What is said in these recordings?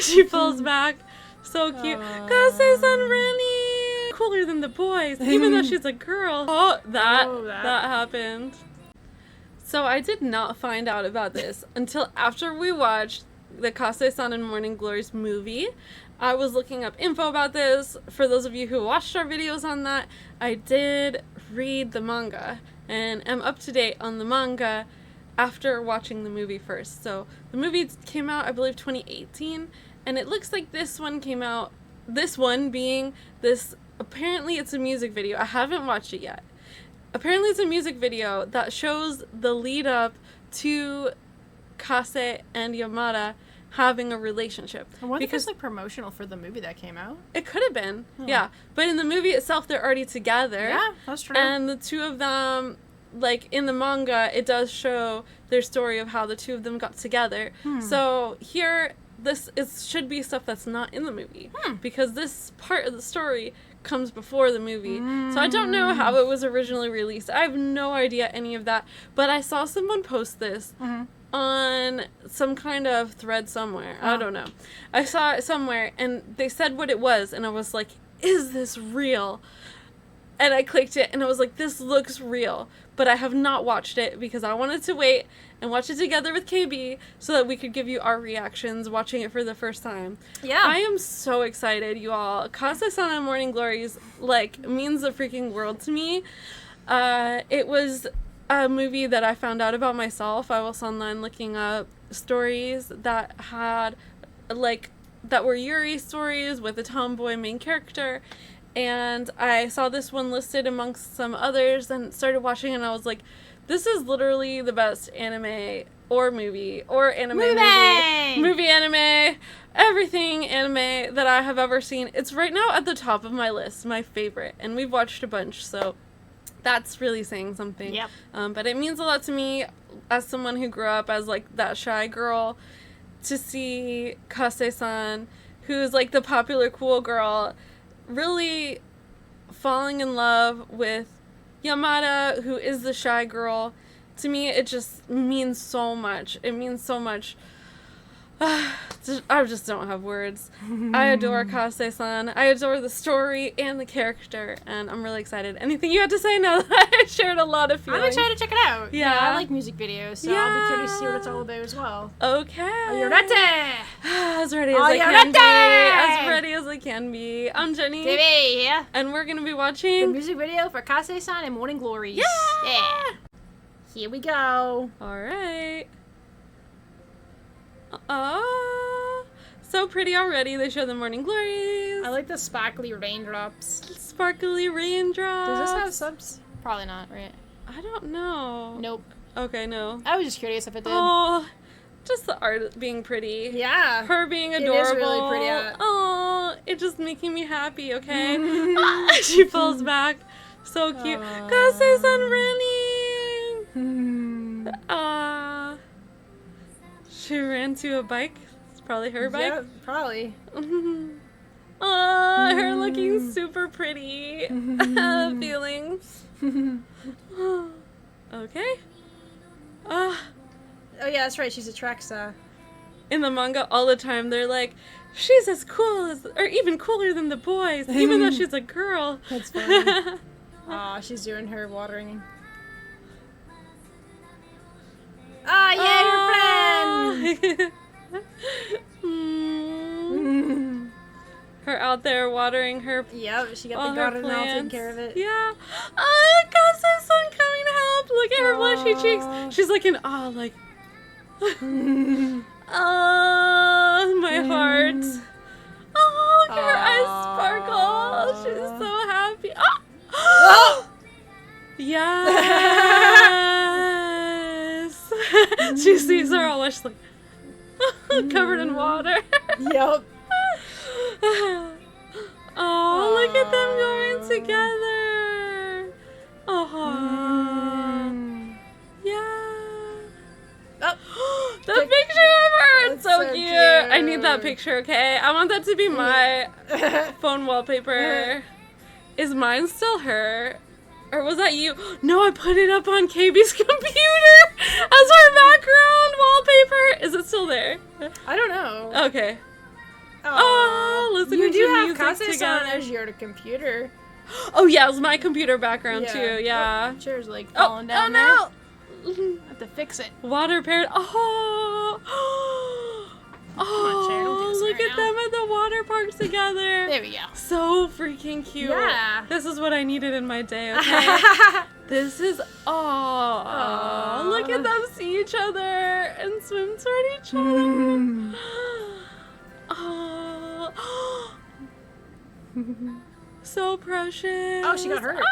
She falls back. So cute. Kase-san really cooler than the boys, even though she's a girl. That happened. So I did not find out about this until after we watched the Kase-san and Morning Glories movie. I was looking up info about this. For those of you who watched our videos on that, I did read the manga and am up to date on the manga after watching the movie first. So the movie came out, I believe, 2018, and it looks like this one came out, this one being this, apparently it's a music video. I haven't watched it yet. Apparently it's a music video that shows the lead up to Kase and Yamada having a relationship. I wonder if it's like promotional for the movie that came out. It could have been, yeah. But in the movie itself, they're already together. Yeah, that's true. And the two of them, like in the manga, it does show their story of how the two of them got together. So here, should be stuff that's not in the movie because this part of the story comes before the movie. So I don't know how it was originally released. I have no idea any of that. But I saw someone post this on some kind of thread somewhere. I don't know. I saw it somewhere and they said what it was and I was like, is this real? And I clicked it and I was like, this looks real. But I have not watched it because I wanted to wait and watch it together with KB so that we could give you our reactions watching it for the first time. Yeah. I am so excited, you all. Kase-san and Morning Glories, like, means the freaking world to me. It was a movie that I found out about myself. I was online looking up stories that had, like, that were Yuri stories with a tomboy main character. And I saw this one listed amongst some others and started watching and I was like, this is literally the best anime or movie or movie anime, everything anime that I have ever seen. It's right now at the top of my list, my favorite. And we've watched a bunch, so that's really saying something. Yep. But it means a lot to me as someone who grew up as like that shy girl to see Kase-san, who's like the popular cool girl, really falling in love with Yamada, who is the shy girl. To me, it just means so much. It means so much. I just don't have words. I adore Kase-san. I adore the story and the character, and I'm really excited. Anything you had to say now that I shared a lot of feelings? I'm excited to check it out. Yeah. I like music videos, so I'll be curious to see what it's all about as well. Okay. Are you ready? As ready as I can be. As ready as I can be. I'm Jenny. Baby, yeah. And we're going to be The watching music video for Kase-san and Morning Glories. Yeah! Here we go. Alright. So pretty already. They show the Morning Glories. I like the sparkly raindrops. Sparkly raindrops. Does this have subs? Probably not, right? I don't know. Nope. Okay, no. I was just curious if it did. Oh, just the art being pretty. Yeah. Her being adorable. It is really pretty. Oh, it's just making me happy, okay? She falls back. So cute. Kase-san running. She ran to a bike. It's probably her bike. Yeah, probably. Her looking super pretty. Feelings. Okay. Oh yeah, that's right. She's a track star. In the manga, all the time they're like, she's as cool as, or even cooler than the boys, even though she's a girl. That's funny. Aw, she's doing her watering. Ah, yeah, your friend. Her out there watering her. Yep, she got the garden all taking care of it. Yeah. Kase-san coming to help. Look at her blushy cheeks. She's like in awe, like. Oh, my heart. Oh, look at her eyes sparkle. She's so happy. Oh! Yes. She sees her all she's like covered in water. Yep. Oh, look at them going together. Oh. Yeah. Oh. The picture of her. It's so cute. cute. I need that picture, okay? I want that to be my phone wallpaper. Is mine still her? Or was that you? No, I put it up on KB's computer as our background wallpaper. Is it still there? I don't know. Okay. Oh, listening you do to have music Kase-san together. as your computer. Oh yeah, it was my computer background too. Yeah. Oh, chair's like falling down there. No! I have to fix it. Water parrot. Oh. on, Chair, don't do this Look right at now. them at the water park together. There we go. So freaking cute. Yeah. This is what I needed in my day, okay? This is look at them see each other and swim toward each other. Oh. So precious. Oh, she got hurt.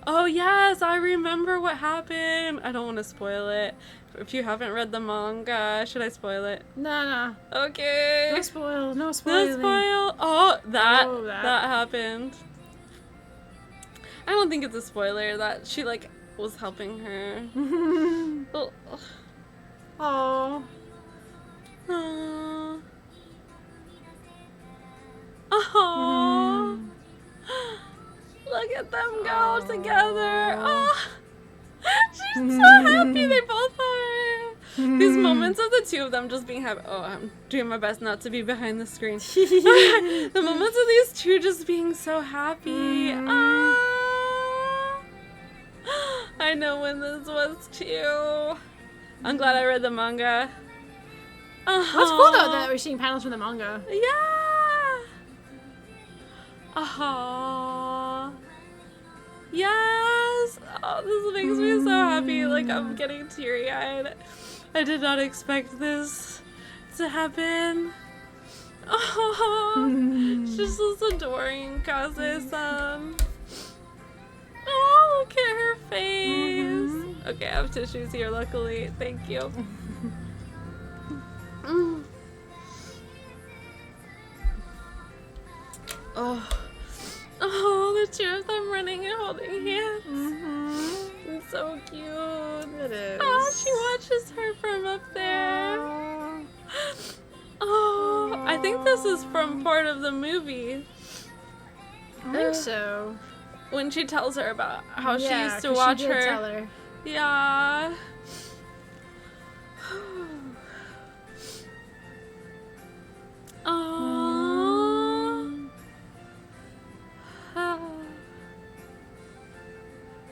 Oh yes, I remember what happened. I don't want to spoil it. If you haven't read the manga, should I spoil it? No. Okay. No spoil. No spoiling. No spoil. Oh, that that happened. I don't think it's a spoiler that she like was helping her. Oh. Oh. Aww. Oh. Look at them go together. Oh. She's so happy they both are. These moments of the two of them just being happy. Oh, I'm doing my best not to be behind the screen. The moments of these two just being so happy. I know when this was too. I'm glad I read the manga. That's cool though that we're seeing panels from the manga. Yeah. Yes. Oh, this makes me so happy. Like I'm getting teary-eyed. I did not expect this to happen. Oh, she's just adoring Kase-san. Oh, look at her face. Okay, I have tissues here, luckily. Thank you. Oh, the two of them running and holding hands. It's so cute. It is. Oh, she watches her from up there. Oh, I think this is from part of the movie. I think so. When she tells her about how she used to 'cause watch she did her. tell her. Yeah.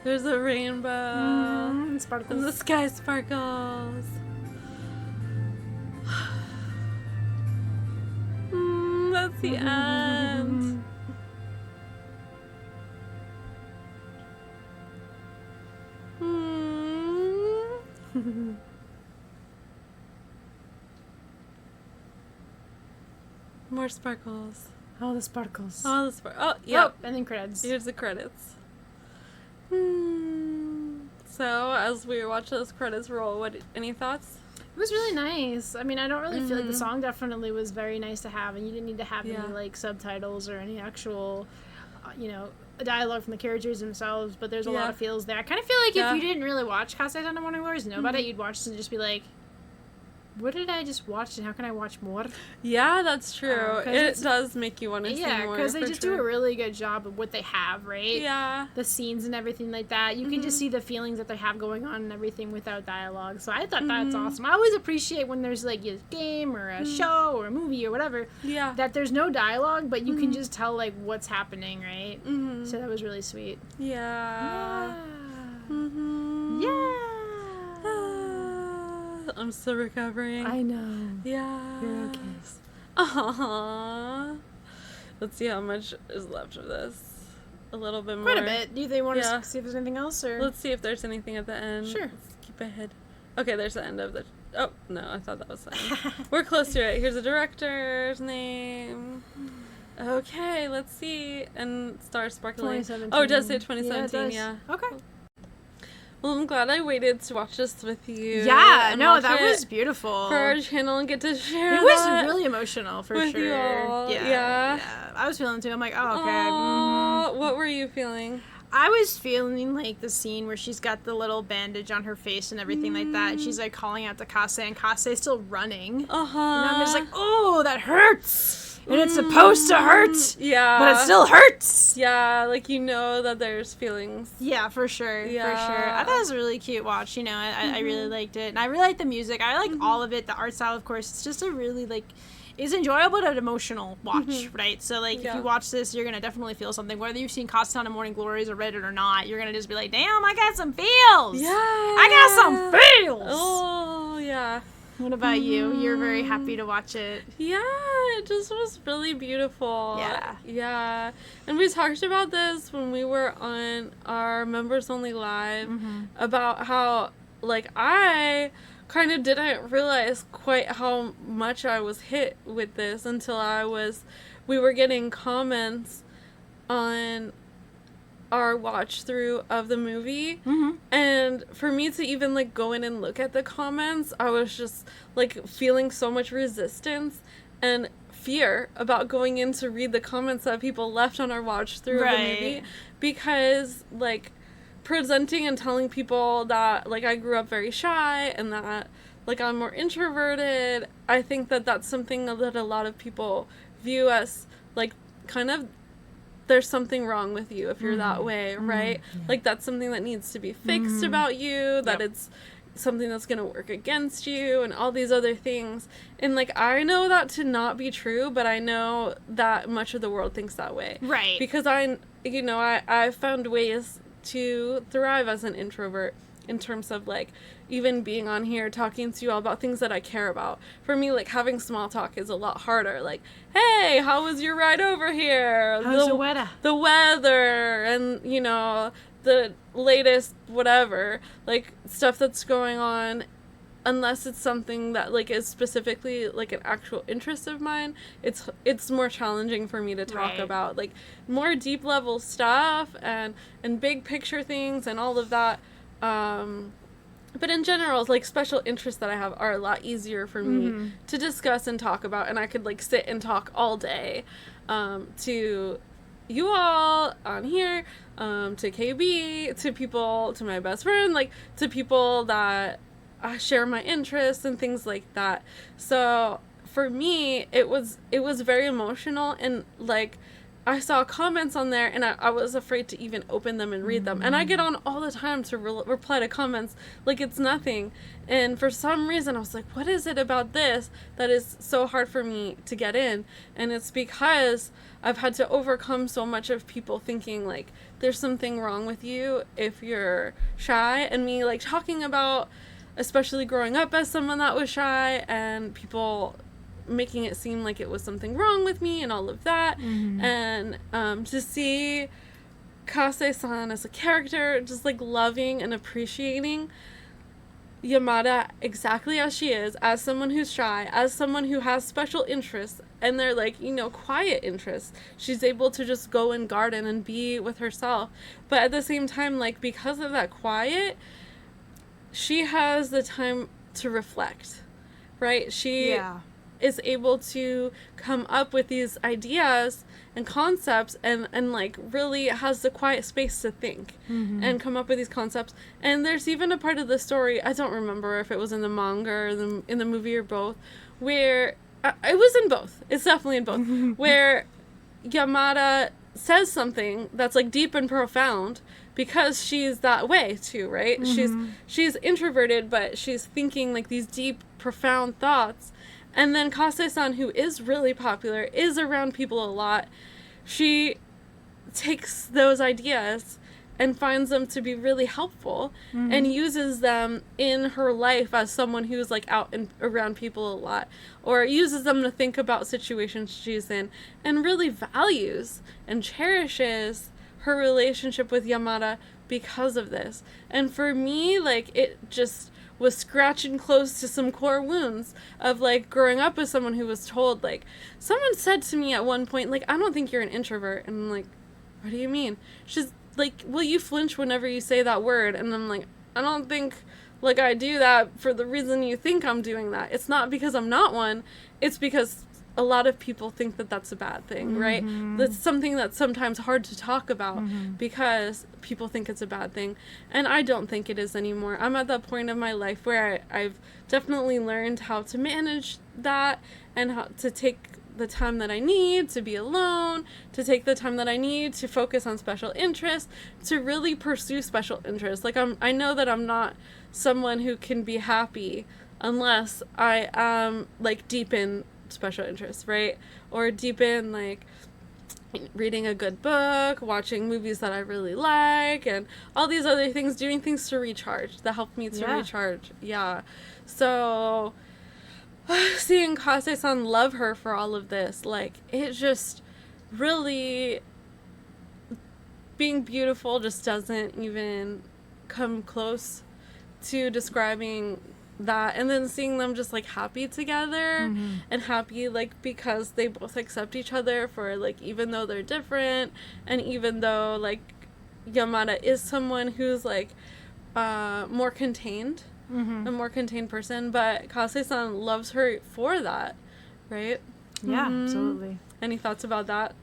There's a rainbow. Sparkles. And the sky sparkles. That's the end. More sparkles. All the sparkles. All the sparkles. Oh, yeah. Oh, and then credits. Here's the credits. So, as we watch those credits roll, any thoughts? It was really nice. I mean, I don't really feel like the song definitely was very nice to have, and you didn't need to have any like subtitles or any actual, dialogue from the characters themselves. But there's a lot of feels there. I kind of feel like if you didn't really watch Kase-san no Morning Glories, know about it, you'd watch this and just be like, what did I just watch, and how can I watch more? Yeah, that's true. It does make you want to see more. Yeah, because they just do a really good job of what they have, right? Yeah. The scenes and everything like that. You can just see the feelings that they have going on and everything without dialogue. So I thought that's awesome. I always appreciate when there's like a game or a show or a movie or whatever. Yeah. That there's no dialogue, but you can just tell like what's happening, right? So that was really sweet. Yeah. Yeah. I'm still recovering. I know. Yeah. You're okay. Aww. Let's see how much is left of this. A little bit more. Quite a bit. Do you want to see if there's anything else? Or? Let's see if there's anything at the end. Sure. Let's keep ahead. Okay, there's the end of the... Oh, no, I thought that was the end. We're close to it. Here's the director's name. Okay, let's see. And star sparkling. 2017. Oh, it does say 2017, yeah. Okay. Well, I'm glad I waited to watch this with you. Yeah, no, that was beautiful. For our channel and get to share it was really emotional, for with sure. you all. Yeah. I was feeling it too. I'm like, oh, okay. What were you feeling? I was feeling like the scene where she's got the little bandage on her face and everything like that, and she's like calling out to Kase, and Kase's still running. And I'm just like, oh, that hurts. And it's supposed to hurt. Yeah. But it still hurts. Yeah, like you know that there's feelings. Yeah, for sure. Yeah. For sure. I thought it was a really cute watch. I really liked it. And I really liked the music. I like all of it. The art style, of course. It's just a really, is enjoyable but an emotional watch, right? So, like, if you watch this, you're going to definitely feel something. Whether you've seen Kase-san and Morning Glories or read it or not, you're going to just be like, damn, I got some feels! Yeah! I got some feels! Oh, yeah. What about you? You're very happy to watch it. Yeah, it just was really beautiful. Yeah. Yeah. And we talked about this when we were on our Members Only Live about how, like, I kind of didn't realize quite how much I was hit with this until we were getting comments on our watch through of the movie, and for me to even like go in and look at the comments, I was just like feeling so much resistance and fear about going in to read the comments that people left on our watch through of the movie, because like presenting and telling people that like I grew up very shy and that like I'm more introverted, I think that that's something that a lot of people view as like kind of there's something wrong with you if you're that way, right? Yeah. Like that's something that needs to be fixed about you, that it's something that's going to work against you and all these other things. And like I know that to not be true, but I know that much of the world thinks that way. Right. Because I've found ways to thrive as an introvert in terms of like even being on here talking to you all about things that I care about. For me, like having small talk is a lot harder. Like, hey, how was your ride over here? How's the weather? The weather and, you know, the latest whatever, like stuff that's going on, unless it's something that like is specifically like an actual interest of mine, it's more challenging for me to talk about like more deep level stuff and big picture things and all of that. But in general, like special interests that I have are a lot easier for me to discuss and talk about, and I could like sit and talk all day to you all on here, to KB, to people, to my best friend, like to people that share my interests and things like that. So for me, it was very emotional, and like I saw comments on there and I was afraid to even open them and read them. And I get on all the time to reply to comments like it's nothing. And for some reason I was like, what is it about this that is so hard for me to get in? And it's because I've had to overcome so much of people thinking like there's something wrong with you if you're shy, and me like talking about especially growing up as someone that was shy and people making it seem like it was something wrong with me and all of that. And to see Kase-san as a character just like loving and appreciating Yamada exactly as she is, as someone who's shy, as someone who has special interests, and they're like, you know, quiet interests. She's able to just go and garden and be with herself, but at the same time, like because of that quiet, she has the time to reflect, right? She is able to come up with these ideas and concepts and like really has the quiet space to think and come up with these concepts. And there's even a part of the story, I don't remember if it was in the manga or in the movie or both, where it was in both. It's definitely in both. Where Yamada says something that's like deep and profound because she's that way too, right? She's introverted, but she's thinking like these deep, profound thoughts. And then Kase-san, who is really popular, is around people a lot, she takes those ideas and finds them to be really helpful and uses them in her life as someone who's like out and around people a lot, or uses them to think about situations she's in, and really values and cherishes her relationship with Yamada because of this. And for me, like, it just was scratching close to some core wounds of like growing up with someone who was told, like, someone said to me at one point, like, I don't think you're an introvert. And I'm like, what do you mean? She's like, will you flinch whenever you say that word? And I'm like, I don't think like I do that for the reason you think I'm doing that. It's not because I'm not one. It's because a lot of people think that that's a bad thing, right? That's something that's sometimes hard to talk about because people think it's a bad thing. And I don't think it is anymore. I'm at that point of my life where I've definitely learned how to manage that and how to take the time that I need to be alone, to take the time that I need to focus on special interests, to really pursue special interests. Like I know that I'm not someone who can be happy unless I am like deep in special interests, right? Or deepen, like, reading a good book, watching movies that I really like, and all these other things, doing things to recharge, that help me to recharge. Yeah. So, seeing Kase-san love her for all of this, like, it just really, being beautiful just doesn't even come close to describing that. And then seeing them just, like, happy together, and happy, like, because they both accept each other for, like, even though they're different, and even though, like, Yamada is someone who's, like, more contained, a more contained person, but Kase-san loves her for that, right? Yeah, absolutely. Any thoughts about that?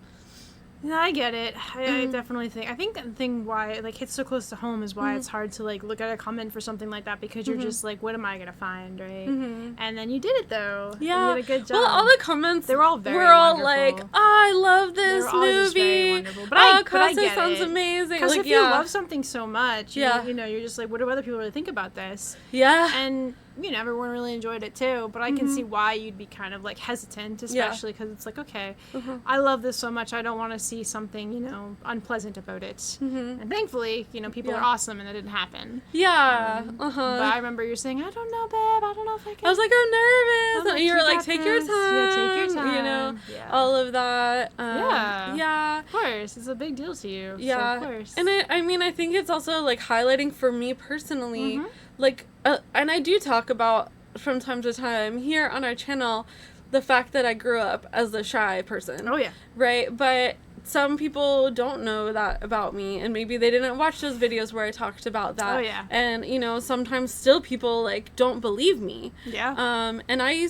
No, I get it. I definitely think the thing why it, like, hits so close to home is why it's hard to, like, look at a comment for something like that, because you're just like, what am I gonna find, right? And then you did it, though. Yeah. You did a good job. Well, all the comments, they were all very wonderful. like, oh, I love this all movie. just very wonderful. But I get it. Kase-san's amazing. Because like, if you love something so much, you know, you're just like, what do other people really think about this? Yeah. And, you know, everyone really enjoyed it too, but I can see why you'd be kind of, like, hesitant, especially because it's like, okay, I love this so much, I don't want to see something, you know, unpleasant about it. And thankfully, you know, people are awesome and that didn't happen. Yeah. But I remember you saying, I don't know, babe, I don't know if I can. I was like, I'm nervous. And you were like, take your time. Yeah, take your time. You know, all of that. Yeah. Of course. It's a big deal to you. Yeah. So of course. And I mean, I think it's also, like, highlighting for me personally, like, and I do talk about from time to time here on our channel the fact that I grew up as a shy person. Oh, yeah. Right? But some people don't know that about me, and maybe they didn't watch those videos where I talked about that. Oh, yeah. And, you know, sometimes still people, like, don't believe me. Yeah. And I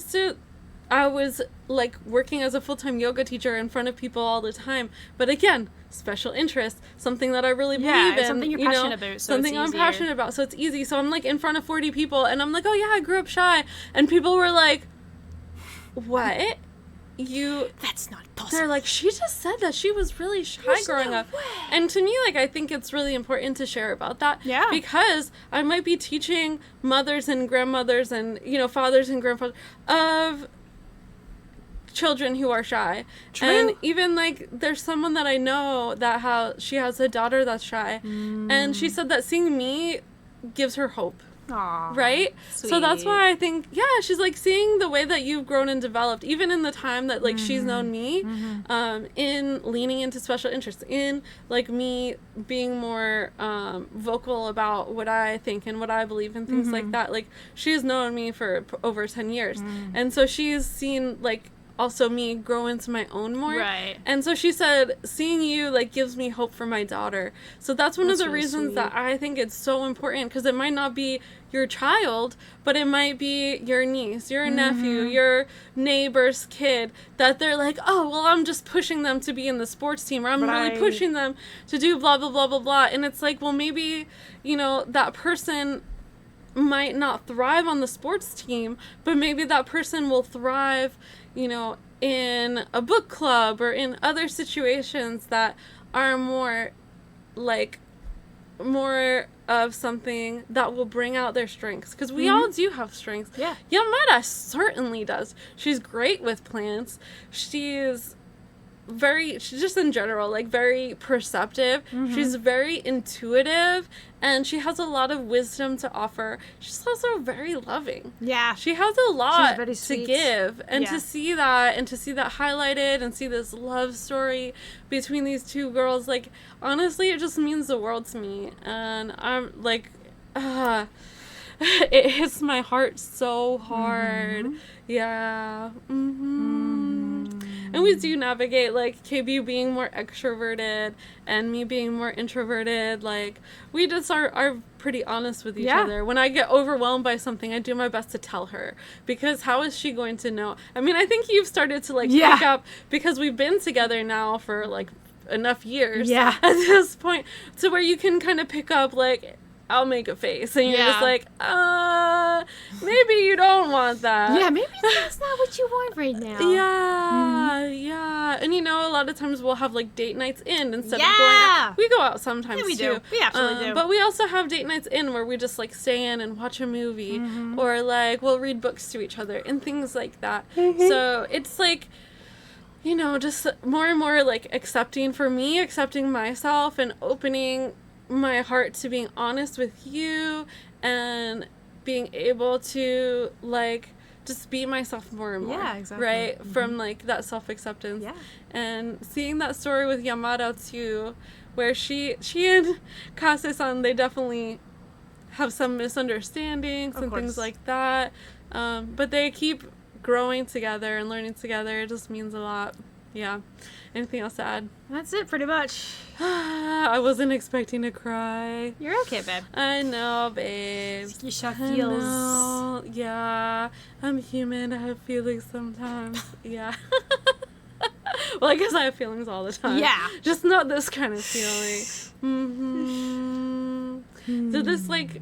was, like, working as a full-time yoga teacher in front of people all the time. But again, special interest, something that I really believe in. Something you're passionate about. So something I'm passionate about, so it's easy. So I'm, like, in front of 40 people, and I'm like, oh, yeah, I grew up shy. And people were like, what? That's not possible. They're like, she just said that she was really shy growing up. And to me, like, I think it's really important to share about that. Yeah. Because I might be teaching mothers and grandmothers and, you know, fathers and grandfathers of children who are shy. True. And even, like, there's someone that I know that she has a daughter that's shy. And she said that seeing me gives her hope. Aww, right? sweet. So that's why I think, she's, like, seeing the way that you've grown and developed, even in the time that, like, she's known me, in leaning into special interests, in, like, me being more vocal about what I think and what I believe and things like that. Like, she's known me for over 10 years. And so she's seen, like, also me grow into my own more. Right. And so she said, seeing you, like, gives me hope for my daughter. So that's one of the really reasons sweet. that I think it's so important, because it might not be your child, but it might be your niece, your nephew, your neighbor's kid, that they're like, oh, well, I'm just pushing them to be in the sports team, or I'm really pushing them to do blah, blah, blah, blah, blah. And it's like, well, maybe, you know, that person might not thrive on the sports team, but maybe that person will thrive, you know, in a book club or in other situations that are more, like, more of something that will bring out their strengths. Because we all do have strengths. Yeah. Yamada certainly does. She's great with plants. She's just in general, like, very perceptive. She's very intuitive, and she has a lot of wisdom to offer. She's also very loving. Yeah. She has a lot to give, and Yeah. to see that highlighted, and see this love story between these two girls, like, honestly, it just means the world to me. And I'm like, it hits my heart so hard. Yeah. And we do navigate, like, KB being more extroverted and me being more introverted. Like, we just are pretty honest with each other. When I get overwhelmed by something, I do my best to tell her. Because how is she going to know? I mean, I think you've started to, like, pick up, because we've been together now for, like, enough years at this point, to where you can kind of pick up, like, I'll make a face, and you're just like, maybe you don't want that. Yeah, maybe that's not what you want right now. Yeah. And, you know, a lot lot of times we'll have like date nights in instead of going out. We go out sometimes we too. do. We absolutely do. But we also have date nights in where we just like stay in and watch a movie, or like we'll read books to each other and things like that. So it's like, you know, just more and more like accepting myself and opening my heart to being honest with you and being able to like just be myself more and more. Yeah, exactly. Right? From like that self-acceptance. Yeah. And seeing that story with Yamada too, where she and Kase-san, they definitely have some misunderstandings and things like that. But they keep growing together and learning together. It just means a lot. Yeah. Anything else to add? That's it, pretty much. I wasn't expecting to cry. You're okay, babe. I know, babe. You should feels. Yeah. I'm human. I have feelings sometimes. Yeah. Well, I guess I have feelings all the time. Yeah. Just not this kind of feeling. Did this, like...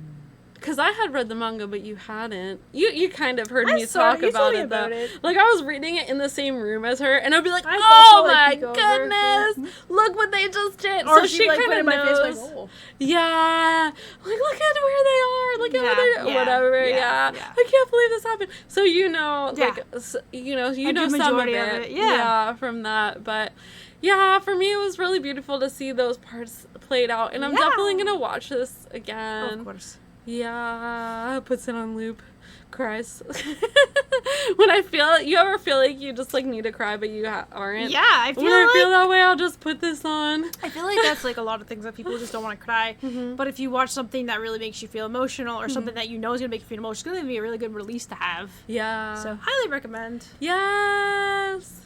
Because I had read the manga, but you hadn't. You kind of heard me talk about it, though. Like, I was reading it in the same room as her, and I'd be like, oh my goodness! Look what they just did! Or so she like, kind of knows. Like, oh. Yeah. Like, look at where they are! Look at where they're... Whatever, yeah. I can't believe this happened. So you know, like, you know some of it. Yeah, from that. But... yeah, for me, it was really beautiful to see those parts played out, and I'm definitely going to watch this again. Of course. Yeah, puts it on loop, cries. When I feel, you ever feel like you just like need to cry, but you aren't? Yeah, I feel when I feel that way, I'll just put this on. I feel like that's like a lot of things that people just don't want to cry. But if you watch something that really makes you feel emotional, or something that you know is gonna make you feel emotional, it's gonna be a really good release to have. Yeah. So highly recommend. Yes.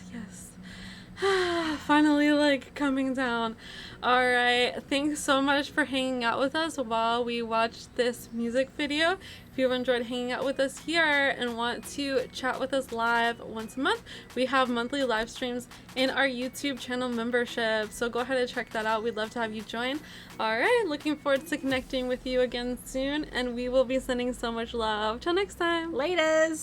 Finally, like, coming down. Alright, thanks so much for hanging out with us while we watched this music video. If you've enjoyed hanging out with us here and want to chat with us live once a month, we have monthly live streams in our YouTube channel membership, so go ahead and check that out. We'd love to have you join. Alright, looking forward to connecting with you again soon, and we will be sending so much love. Till next time. Laters!